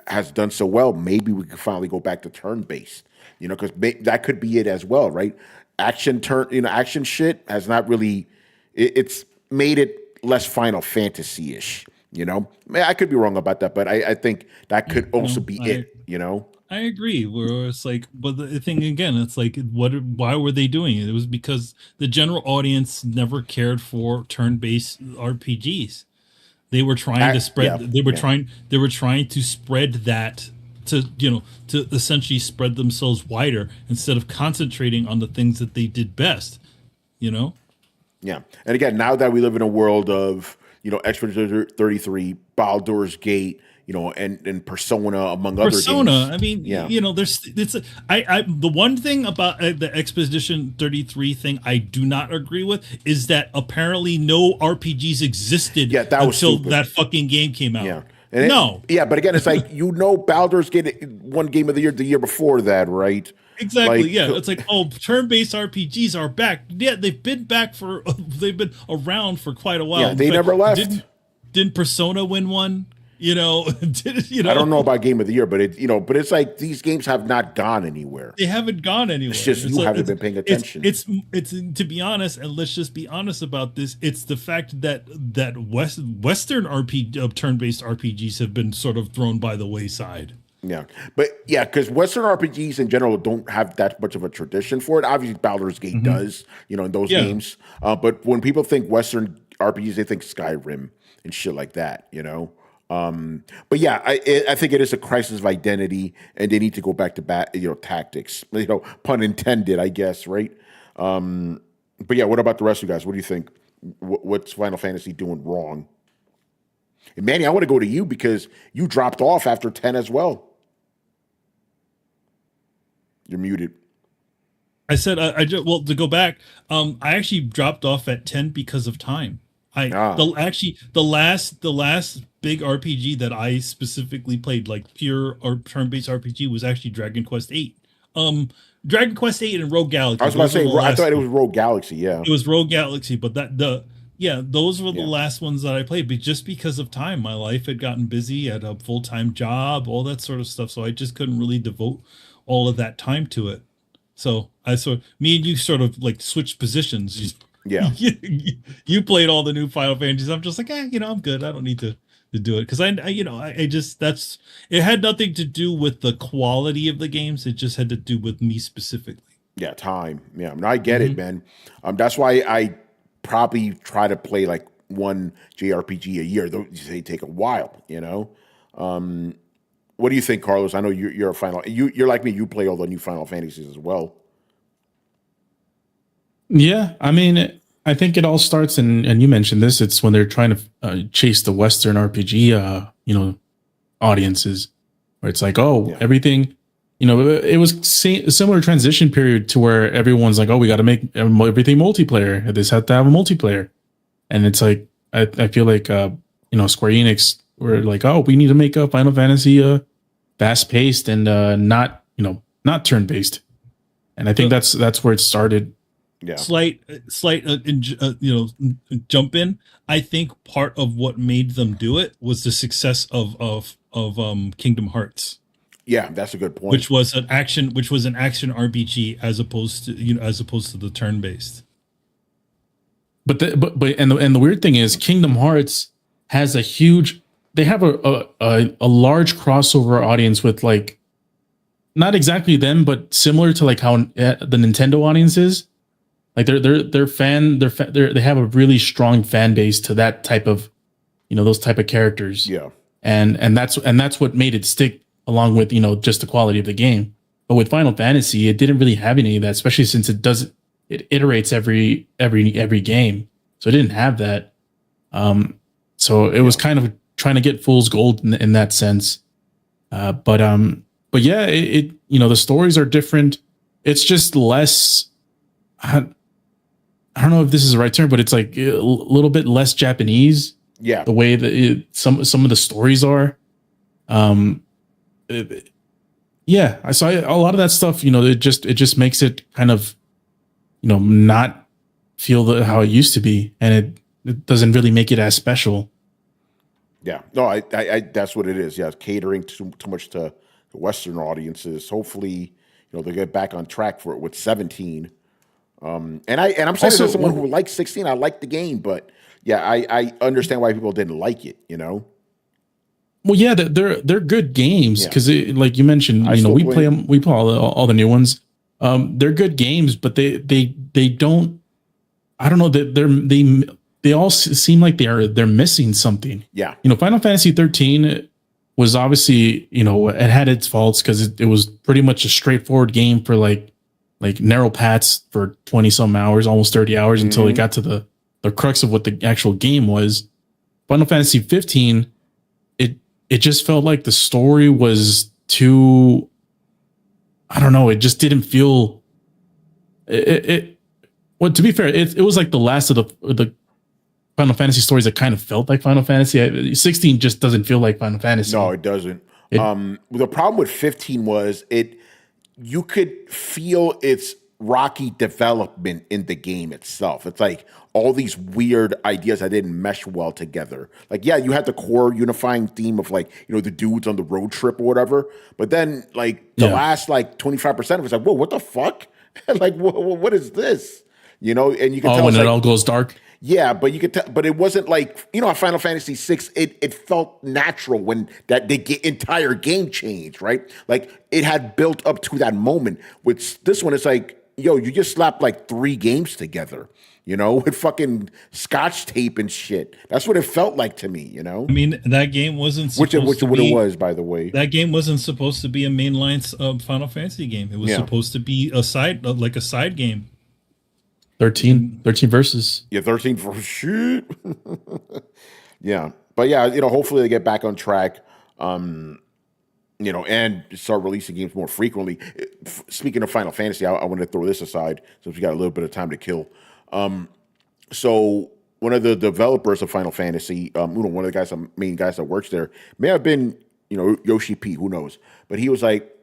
has done so well, maybe we can finally go back to turn-based, because that could be it as well, right? Action shit has not really, it's made it less Final Fantasy-ish, I could be wrong about that, but I think that could also be it. I agree. Where it's but the thing again, it's why were they doing it? It was because the general audience never cared for turn-based RPGs. They were trying to spread. They were trying to spread that to essentially spread themselves wider instead of concentrating on the things that they did best, you know? Yeah. And again, now that we live in a world of, Expedition 33, Baldur's Gate, and Persona, among other games. Persona, I mean, the one thing about the Expedition 33 thing I do not agree with is that apparently no RPGs existed until that fucking game came out. Yeah. But again, it's like, Baldur's Gate won Game of the Year before that, right? Exactly. It's like, turn-based RPGs are back. Yeah, they've been around for quite a while. Yeah, they never left. Didn't Persona win one? I don't know about Game of the Year, but it's like these games have not gone anywhere. They haven't gone anywhere. It's just you haven't been paying attention. It's to be honest, and let's just be honest about this. It's the fact that Western turn-based RPGs have been sort of thrown by the wayside. Yeah, because Western RPGs in general don't have that much of a tradition for it. Obviously, Baldur's Gate does, in those games. But when people think Western RPGs, they think Skyrim and shit like that, But I think it is a crisis of identity, and they need to go back to tactics. Pun intended, I guess, right? But what about the rest of you guys? What do you think? What's Final Fantasy doing wrong? And Manny, I want to go to you because you dropped off after 10 as well. You're muted. I said to go back. I actually dropped off at 10 because of time. The last big RPG that I specifically played, like pure or turn-based RPG, was actually Dragon Quest VIII. Dragon Quest VIII and Rogue Galaxy. I was about to say, I thought it was Rogue Galaxy. Yeah, it was Rogue Galaxy, but those were the last ones that I played. But just because of time, my life had gotten busy, at a full-time job, all that sort of stuff. So I just couldn't really devote all of that time to it. So me and you sort of like switched positions. Yeah, you played all the new Final Fantasies. I'm just like, I'm good. I don't need to do it because it had nothing to do with the quality of the games. It just had to do with me specifically. Yeah, time. Yeah, I get it, man. That's why I probably try to play like one JRPG a year. They take a while, What do you think, Carlos? I know you're a Final. You're like me. You play all the new Final Fantasies as well. Yeah, I mean, I think it all starts, and you mentioned this. It's when they're trying to chase the Western RPG, audiences, where it's like, everything. It was a similar transition period to where everyone's like, we got to make everything multiplayer. This had to have a multiplayer, and it's like I feel like Square Enix were like, we need to make a Final Fantasy fast paced and not turn based, and I think that's where it started. Yeah. Slight jump in. I think part of what made them do it was the success of Kingdom Hearts. Yeah, that's a good point. Which was an action RPG as opposed to the turn based. But the weird thing is Kingdom Hearts has they have a large crossover audience with like not exactly them, but similar to like how the Nintendo audience is. Like they have a really strong fan base to that type of, those type of characters. Yeah. And that's what made it stick, along with, just the quality of the game. But with Final Fantasy, it didn't really have any of that, especially since it iterates every game. So it didn't have that. So it was kind of trying to get fool's gold in that sense. But yeah, the stories are different. It's just less, I don't know if this is the right term, but it's like a little bit less Japanese. Yeah. The way that some of the stories are. Yeah. I saw a lot of that stuff, it just makes it kind of, not feel how it used to be. And it doesn't really make it as special. Yeah. No, I that's what it is. Yeah. Catering too much to Western audiences. Hopefully, they'll get back on track for it with 17. And I'm saying as someone who likes 16, I like the game, but yeah, I understand why people didn't like it, Well, yeah, they're good games because, like you mentioned, we play them. We play all the new ones. They're good games, but they don't. I don't know that they all seem like they're missing something. Yeah, Final Fantasy 13. was obviously, it had its faults because it was pretty much a straightforward game for like narrow paths for 20 some hours, almost 30 hours until it got to the crux of what the actual game was. Final Fantasy 15, it just felt like the story was too, I don't know, it just didn't feel well, to be fair, it was like the last of the Final Fantasy stories that kind of felt like Final Fantasy. 16 just doesn't feel like Final Fantasy. No, it doesn't. The problem with 15 was you could feel its rocky development in the game itself. It's like all these weird ideas that didn't mesh well together. Like, yeah, you had the core unifying theme of like, the dudes on the road trip or whatever. But then like the last like 25% of it's like, whoa, what the fuck? Like, what is this? And you can tell when it all goes dark. Yeah, but you could tell, but it wasn't like, Final Fantasy VI, it felt natural when the entire game changed, right? Like it had built up to that moment. With this one, it's like, yo, you just slapped like 3 games together, with fucking scotch tape and shit. That's what it felt like to me, I mean, that game wasn't supposed to be, it was, by the way. That game wasn't supposed to be a mainline Final Fantasy game. It was supposed to be a side game. 13 verses. Yeah, 13 for shit. Yeah. But yeah, hopefully they get back on track, and start releasing games more frequently. Speaking of Final Fantasy, I want to throw this aside since we got a little bit of time to kill. So one of the developers of Final Fantasy, one of the main guys that works there, may have been, Yoshi P, who knows? But he was like,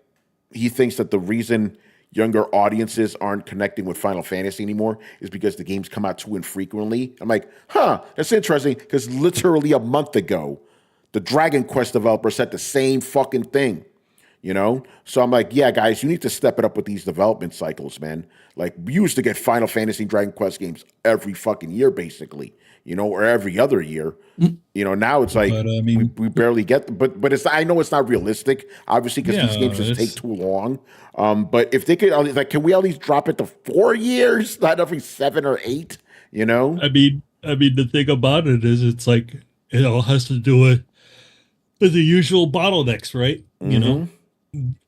he thinks that the reason younger audiences aren't connecting with Final Fantasy anymore is because the games come out too infrequently. I'm like, that's interesting, because literally a month ago, the Dragon Quest developer said the same fucking thing, So I'm like, yeah, guys, you need to step it up with these development cycles, man. Like, we used to get Final Fantasy and Dragon Quest games every fucking year, basically, or every other year. Now it's like, we barely get, but it's, I know it's not realistic, obviously, because these games just take too long. But if they could, like, can we at least drop it to 4 years, not every 7 or 8? I mean, the thing about it is, it's like it all has to do with the usual bottlenecks, right?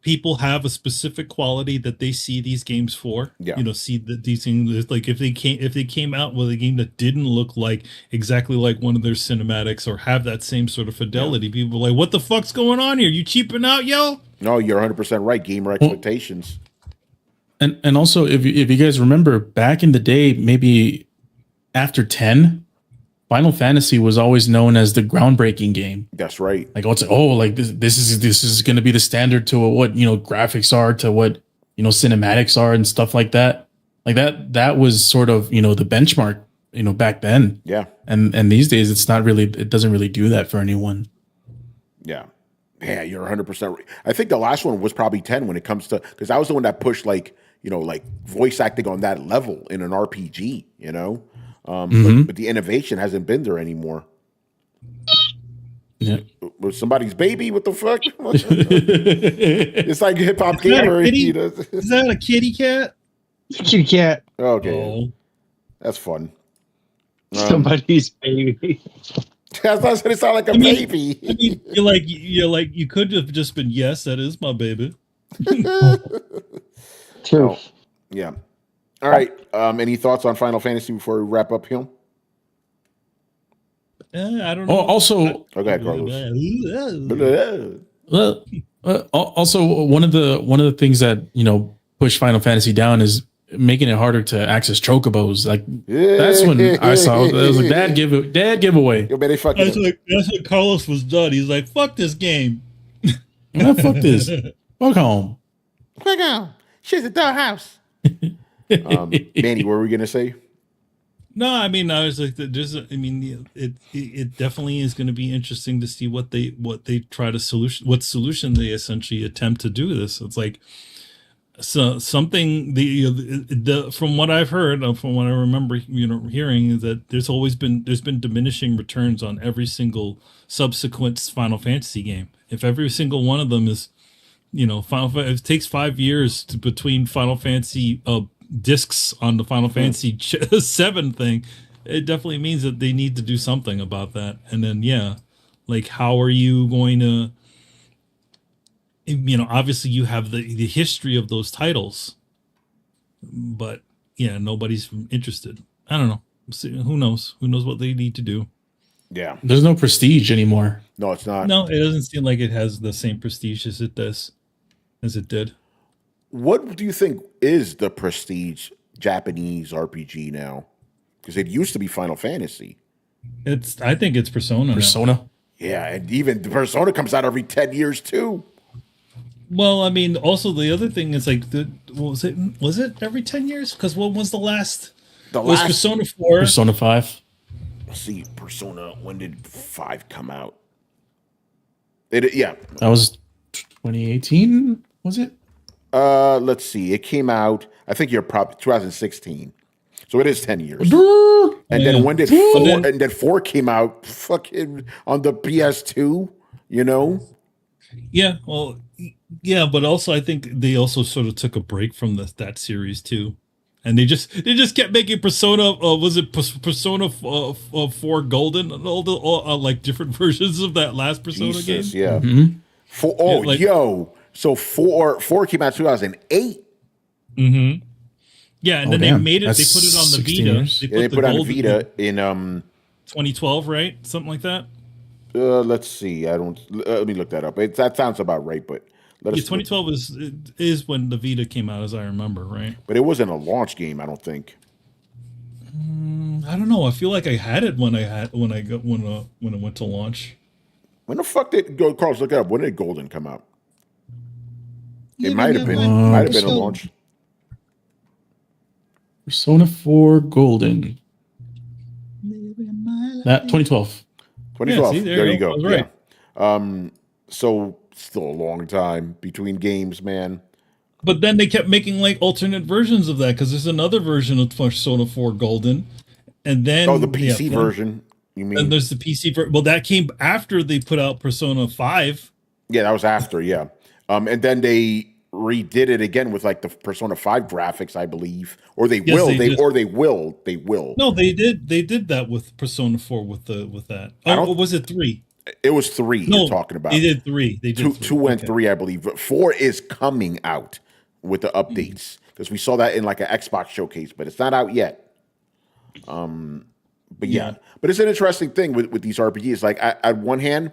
People have a specific quality that they see these games for. Yeah. See that these things, like if they came out with a game that didn't look like exactly like one of their cinematics or have that same sort of fidelity, people are like, what the fuck's going on here? You cheaping out, yo? No, you're 100% right. Gamer expectations. And also, if you guys remember back in the day, maybe after 10, Final Fantasy was always known as the groundbreaking game. That's right. Like, this is going to be the standard to what graphics are, to what cinematics are and stuff like that. Like that was sort of the benchmark back then. Yeah. And these days it doesn't really do that for anyone. Yeah. Yeah, you're 100% right. I think the last one was probably 10 when it comes to, because I was the one that pushed like voice acting on that level in an RPG. But the innovation hasn't been there anymore. Yeah. Was somebody's baby? What the fuck? It's like Hip Hop Gamer. Is that a kitty cat? Kitty cat. Okay. Oh. That's fun. Somebody's baby. That's not going to sound like a baby. I mean, you're like, you could have just been, yes, that is my baby. True. Oh, yeah. All right. Any thoughts on Final Fantasy before we wrap up, Him? I don't know. Also, okay, Carlos. Also, one of the things that push Final Fantasy down is making it harder to access chocobos. Like that's when I saw it was like dad giveaway. That's when Carlos was done. He's like, fuck this game. Fuck this. Fuck home. Fuck home. She's a dollhouse. Manny, what were we gonna say? No, I mean, I was like, it definitely is going to be interesting to see what they try to what solution they essentially attempt to do this. It's like something from what I've heard, from what I remember, hearing, is that there's been diminishing returns on every single subsequent Final Fantasy game. If every single one of them is, it takes 5 years between Final Fantasy discs on the Final Fantasy 7 thing, it definitely means that they need to do something about that. And then, like, how are you going to obviously you have the history of those titles, but yeah, nobody's interested. I don't know. Who knows? Who knows what they need to do? Yeah. There's no prestige anymore. No, it's not. No, it doesn't seem like it has the same prestige as it did. What do you think is the prestige Japanese RPG now? Because it used to be Final Fantasy. I think it's Persona. Persona. Yeah, and even the Persona comes out every 10 years too. Well, I mean, also the other thing is like, was it every 10 years? Because what was the last? Was Persona 4? Persona 5. Let's see, Persona. When did 5 come out? Yeah, that was 2018. Was it? Let's see. It came out. I think you're probably 2016. So it is 10 years. And then when did 4? And then 4 came out fucking on the PS2. Yeah. Well, yeah, but also I think they also sort of took a break from that series too, and they just kept making Persona. Was it Persona 4 Golden and all the like different versions of that last Persona game? Yeah. Mm-hmm. So 4 came out 2008. Mm-hmm. Yeah, and then they made it. They put it on the Vita. They put it on the Vita in 2012, right? Something like that. Let's see. Let me look that up. That sounds about right, but 2012 is when the Vita came out, as I remember, right? But it wasn't a launch game, I don't think. I don't know. I feel like I had it when it went to launch. When the fuck did Carlos look it up? When did Golden come out? It might have been a launch. Persona 4 Golden. That 2012. 2012. Yeah, see, there you go. Right. Yeah. So still a long time between games, man. But then they kept making like alternate versions of that because there's another version of Persona 4 Golden, and then the PC version. You mean? And there's the PC version. Well, that came after they put out Persona 5. Yeah, that was after. Yeah, and then they redid it again with like the Persona 5 graphics, I believe, or they will. No, they did that with Persona 4 with that. Oh, was it 3? It was 3 you're talking about. They did 3. They did 2 and 3, I believe. But 4 is coming out with the updates because we saw that in like an Xbox showcase, but it's not out yet. But yeah. But it's an interesting thing with these RPGs. Like at one hand,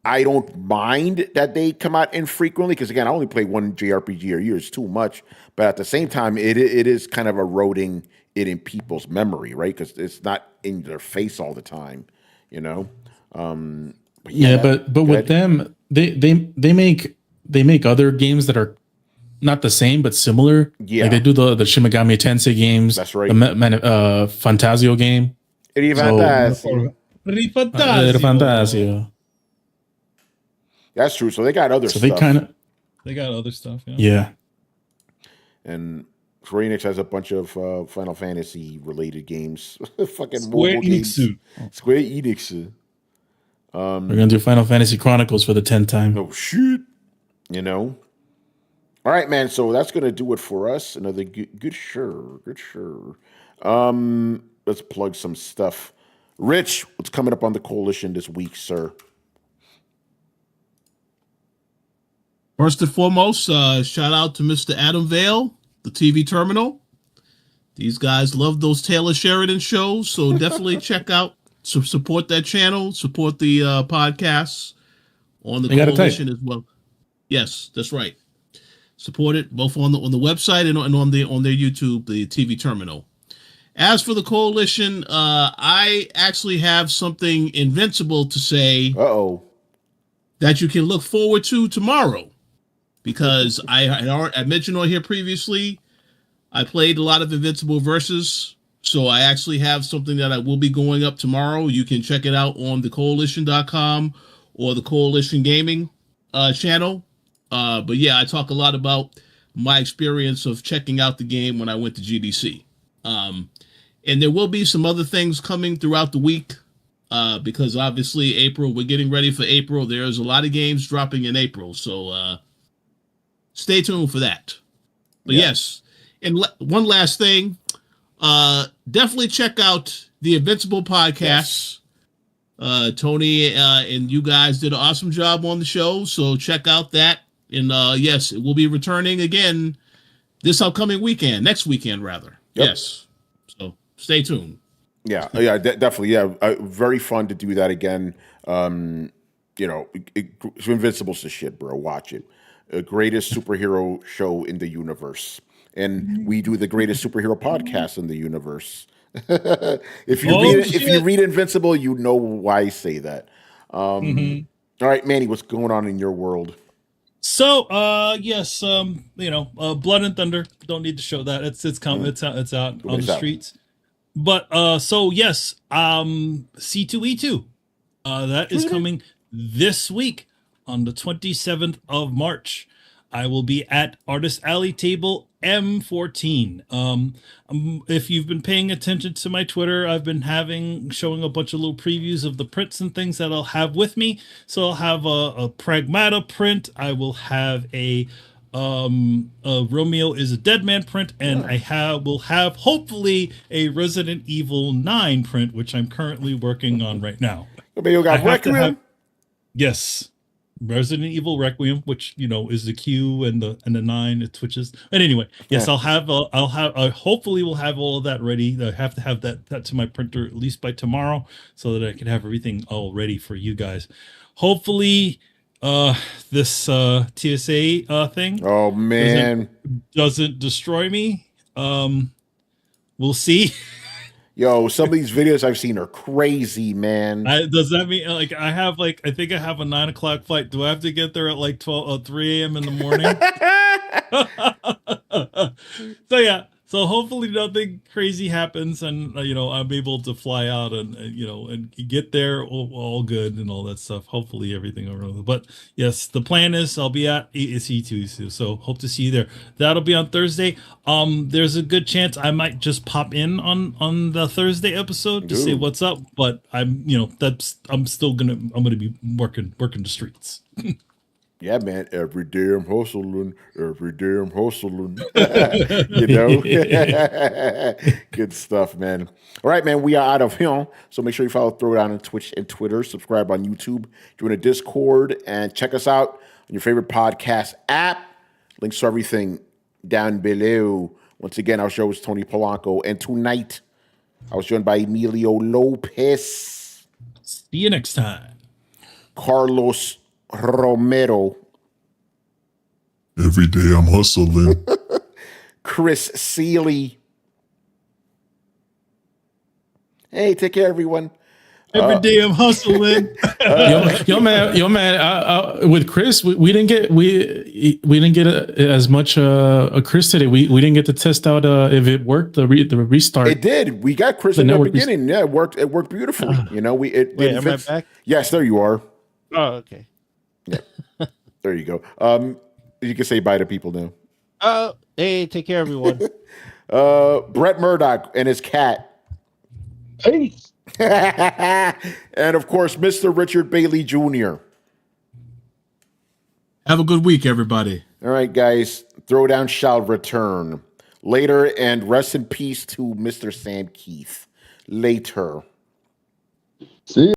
I don't mind that they come out infrequently because again, I only play one JRPG a year. It's too much. But at the same time, it is kind of eroding it in people's memory, right? Because it's not in their face all the time, But with them, they make other games that are not the same but similar. Yeah, like they do the Shin Megami Tensei games. That's right. The Fantasio game. Fantasio. That's true. So they got other stuff. They got other stuff. Yeah. And Square Enix has a bunch of Final Fantasy related games. Fucking Square Enix. Square Enix. We're gonna do Final Fantasy Chronicles for the 10th time. Oh shit! All right, man. So that's gonna do it for us. Another good sure. Let's plug some stuff. Rich, what's coming up on the coalition this week, sir? First and foremost, shout out to Mr. Adam Vale, the TV Terminal. These guys love those Taylor Sheridan shows, so definitely check out, support that channel, support the podcasts on the coalition as well. Yes, that's right. Support it both on the website and on their YouTube, the TV Terminal. As for the coalition, I actually have something invincible to say. That you can look forward to tomorrow. Because I mentioned on here previously, I played a lot of Invincible Versus, so I actually have something that I will be going up tomorrow. You can check it out on thecoalition.com or the Coalition Gaming channel. But yeah, I talk a lot about my experience of checking out the game when I went to GDC. And there will be some other things coming throughout the week because obviously April, we're getting ready for April. There's a lot of games dropping in April, so stay tuned for that. But yes, and one last thing, definitely check out the Invincible podcast. Tony and you guys did an awesome job on the show, so check out that. And yes, it will be returning again this upcoming weekend, next weekend rather. Yep. Yes. So stay tuned. Yeah, definitely. Yeah, very fun to do that again. Invincible's the shit, bro. Watch it. Greatest superhero show in the universe. And we do the greatest superhero podcast in the universe. If you read Invincible, you know why I say that. All right, Manny, what's going on in your world? So, yes, Blood and Thunder. Don't need to show that. It's coming. It's out on the streets. But so yes, C2E2. That is coming this week on the 27th of March. I will be at Artist Alley Table M14. If you've been paying attention to my Twitter, I've been showing a bunch of little previews of the prints and things that I'll have with me. So I'll have a Pragmata print. I will have a Romeo is a Dead Man print, and will have hopefully a Resident Evil 9 print, which I'm currently working on right now. You got Requiem? Yes. Resident Evil Requiem, which is the Q and the 9, it switches. And anyway, yes, I hopefully will have all of that ready. I have to have that to my printer at least by tomorrow, so that I can have everything all ready for you guys. Hopefully, this TSA thing. Oh man, doesn't destroy me. We'll see. Yo, some of these videos I've seen are crazy, man. Does that mean I think I have a 9 o'clock flight? Do I have to get there at 3 a.m. in the morning? So yeah. So hopefully nothing crazy happens, and I'm able to fly out and get there all good and all that stuff. Hopefully everything around. But yes, the plan is I'll be at C2, so hope to see you there. That'll be on Thursday. There's a good chance I might just pop in on the Thursday episode to say what's up. But I'm gonna be working the streets. Yeah, man. Every day I'm hustling. Good stuff, man. All right, man. We are out of here. So make sure you follow Throwdown on Twitch and Twitter. Subscribe on YouTube. Join a Discord. And check us out on your favorite podcast app. Links to everything down below. Once again, our show is Tony Polanco. And tonight, I was joined by Emilio Lopez. See you next time. Carlos Romero. Every day I'm hustling. Chris Seeley. Hey, take care, everyone. Every day I'm hustling. Yo, man. With Chris, we didn't get as much Chris today. We didn't get to test out if it worked the restart. It did. We got Chris in the beginning. Yeah, it worked beautifully. Wait, am I back? Yes, there you are. Oh, okay. Yeah. There you go. You can say bye to people now. Hey, take care, everyone. Brett Murdoch and his cat. Peace. And of course, Mr. Richard Bailey Jr. Have a good week, everybody. All right, guys. Throwdown shall return later, and rest in peace to Mr. Sam Keith. Later. See ya.